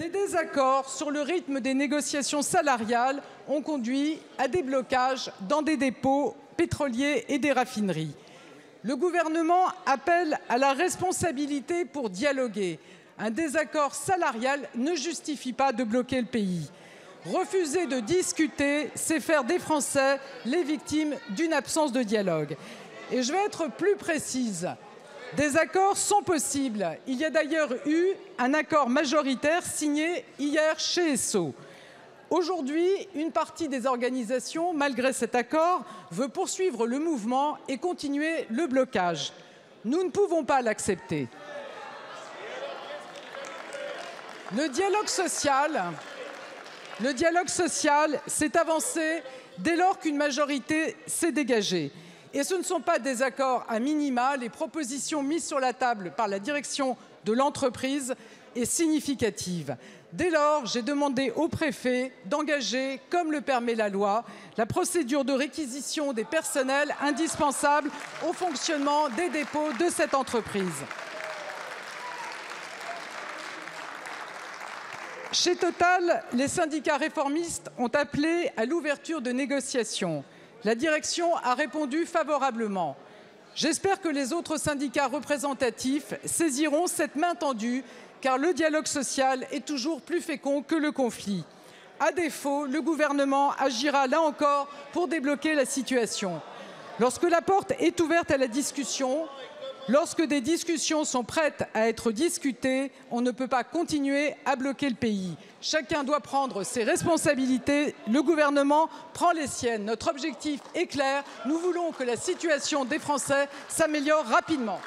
Des désaccords sur le rythme des négociations salariales ont conduit à des blocages dans des dépôts pétroliers et des raffineries. Le gouvernement appelle à la responsabilité pour dialoguer. Un désaccord salarial ne justifie pas de bloquer le pays. Refuser de discuter, c'est faire des Français les victimes d'une absence de dialogue. Et je vais être plus précise. Des accords sont possibles. Il y a d'ailleurs eu un accord majoritaire signé hier chez Esso. Aujourd'hui, une partie des organisations, malgré cet accord, veut poursuivre le mouvement et continuer le blocage. Nous ne pouvons pas l'accepter. Le dialogue social s'est avancé dès lors qu'une majorité s'est dégagée. Et ce ne sont pas des accords à minima. Les propositions mises sur la table par la direction de l'entreprise est significative. Dès lors, j'ai demandé au préfet d'engager, comme le permet la loi, la procédure de réquisition des personnels indispensables au fonctionnement des dépôts de cette entreprise. Chez Total, les syndicats réformistes ont appelé à l'ouverture de négociations. La direction a répondu favorablement. J'espère que les autres syndicats représentatifs saisiront cette main tendue, car le dialogue social est toujours plus fécond que le conflit. À défaut, le gouvernement agira là encore pour débloquer la situation. Lorsque la porte est ouverte à la discussion, lorsque des discussions sont prêtes à être discutées, on ne peut pas continuer à bloquer le pays. Chacun doit prendre ses responsabilités. Le gouvernement prend les siennes. Notre objectif est clair. Nous voulons que la situation des Français s'améliore rapidement.